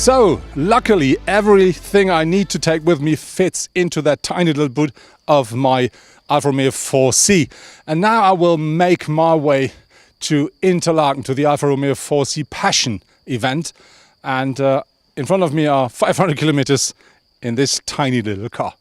So, luckily, everything I need to take with me fits into that tiny little boot of my Alfa Romeo 4C. And now I will make my way to Interlaken, to the Alfa Romeo 4C Passion event. And in front of me are 500 kilometers in this tiny little car.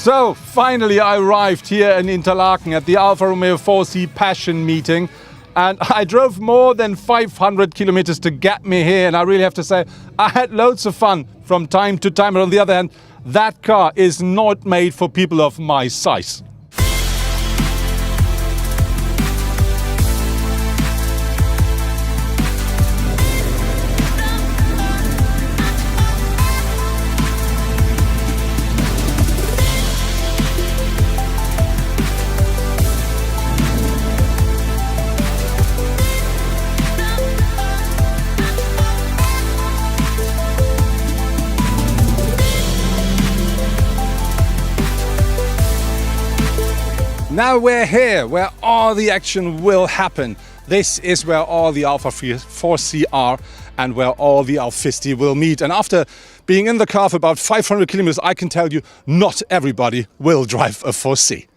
So finally I arrived here in Interlaken at the Alfa Romeo 4C Passion meeting, and I drove more than 500 kilometers to get me here, and I really have to say I had loads of fun from time to time. But on the other hand, that car is not made for people of my size. Now we're here, where all the action will happen. This is where all the Alfa 4C are and where all the Alfisti will meet. And after being in the car for about 500 kilometers, I can tell you, not everybody will drive a 4C.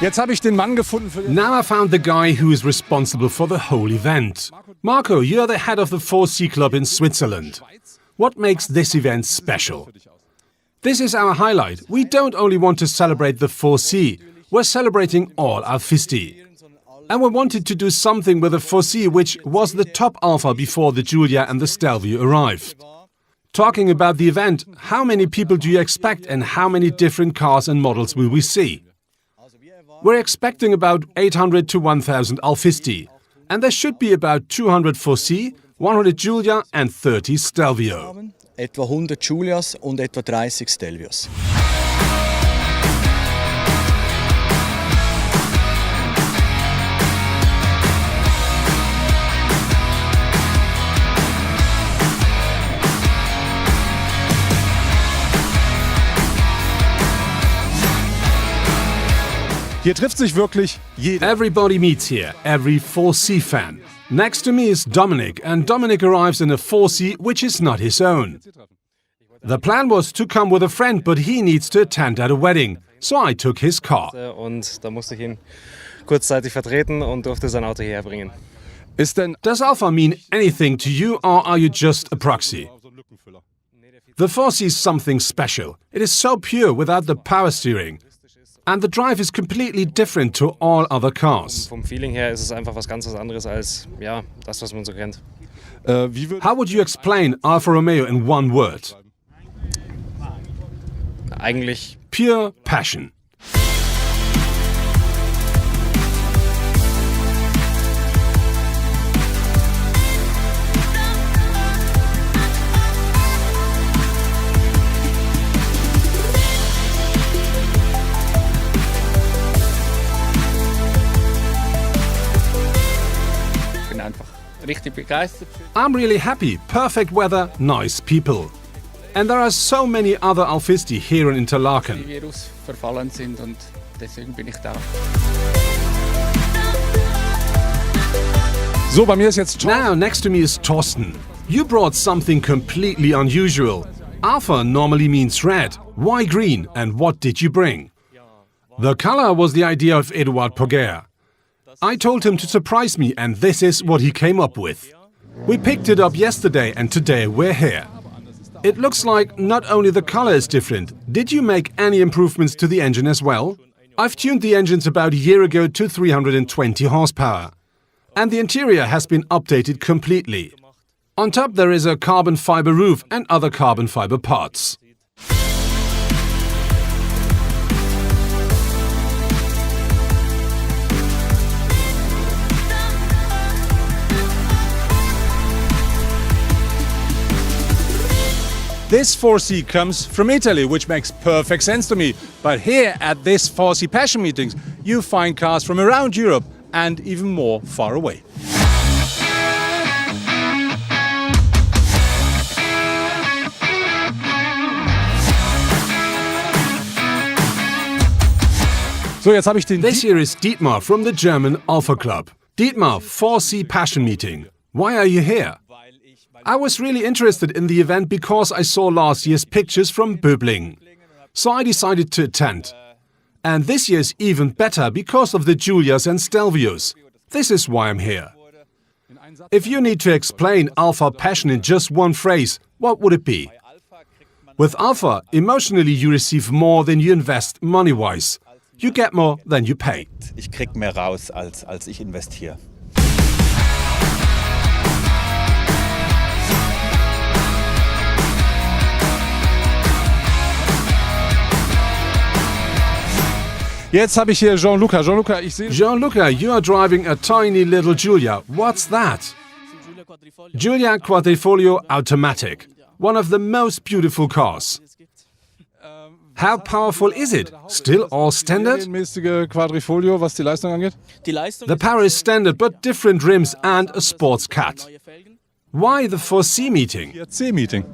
Jetzt habe ich den Mann gefunden für Now I found the guy who is responsible for the whole event. Marco, you're the head of the 4C club in Switzerland. What makes this event special? This is our highlight. We don't only want to celebrate the 4C, we're celebrating all Alfisti. And we wanted to do something with the 4C, which was the top Alfa before the Giulia and the Stelvio arrived. Talking about the event, how many people do you expect and how many different cars and models will we see? We're expecting about 800 to 1000 Alfisti, and there should be about 200 4C, 100 Giulia and 30 Stelvio. Etwa 100 Giulias und etwa 30 Stelvios. Hier trifft sich wirklich jeder. Everybody meets here, every 4C fan. Next to me is Dominic, and Dominic arrives in a 4C which is not his own. The plan was to come with a friend, but he needs to attend at a wedding, so I took his car. Und da musste ich ihn kurzzeitig vertreten und durfte sein Auto hierher bringen. Does Alfa mean anything to you, or are you just a proxy? The 4C is something special. It is so pure without the power steering. And the drive is completely different to all other cars. Vom Feeling her ist es einfach was ganz anderes als ja, das, was man so kennt. How would you explain Alfa Romeo in one word? Eigentlich pure passion. I'm really happy. Perfect weather, nice people. And there are so many other Alfisti here in Interlaken. So, bei mir ist jetzt Now, next to me is Thorsten. You brought something completely unusual. Alpha normally means red. Why green? And what did you bring? The color was the idea of Eduard Poguer. I told him to surprise me, and this is what he came up with. We picked it up yesterday, and today we're here. It looks like not only the color is different. Did you make any improvements to the engine as well? I've tuned the engines about a year ago to 320 horsepower. And the interior has been updated completely. On top there is a carbon fiber roof and other carbon fiber parts. This 4C comes from Italy, which makes perfect sense to me. But here at this 4C Passion Meetings, you find cars from around Europe and even more far away. So, jetzt habe ich den. This here is Dietmar from the German Alfa Club. Dietmar, 4C Passion Meeting. Why are you here? I was really interested in the event because I saw last year's pictures from Böbling. So I decided to attend. And this year's even better because of the Giulias and Stelvios. This is why I'm here. If you need to explain Alfa Passion in just one phrase, what would it be? With Alfa, emotionally you receive more than you invest money-wise. You get more than you pay. Ich krieg mehr raus, als ich investiere. Jetzt habe ich hier Jean-Luca. Jean-Luca, ich sehe. Jean-Luca, you are driving a tiny little Giulia. What's that? Giulia Quadrifoglio Automatic. One of the most beautiful cars. How powerful is it? Still all standard? Mäßige Quadrifoglio, was die Leistung angeht. The power is standard, but different rims and a sports cut. Why the 4C meeting? 4C Meeting.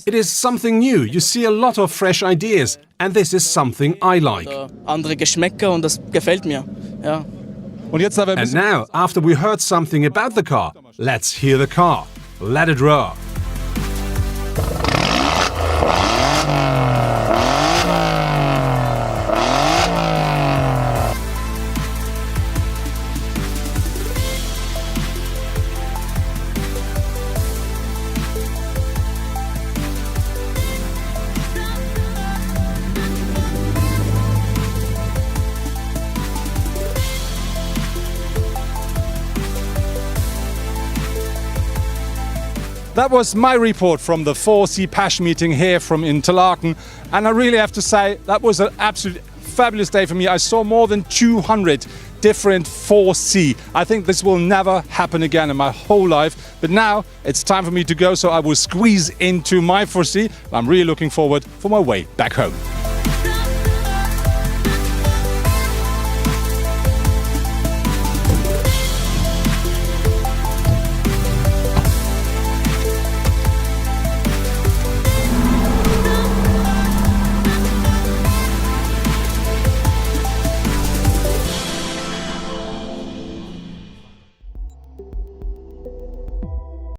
It is something new. You see a lot of fresh ideas, and this is something I like. Andere Geschmäcker und das gefällt mir. Ja. Und jetzt aber ein And bisschen. now, after we heard something about the car, let's hear the car. Let it roar. That was my report from the 4C Passion Meeting here from Interlaken, and I really have to say that was an absolute fabulous day for me. I saw more than 200 different 4C. I think this will never happen again in my whole life, but now it's time for me to go, so I will squeeze into my 4C. I'm really looking forward for my way back home.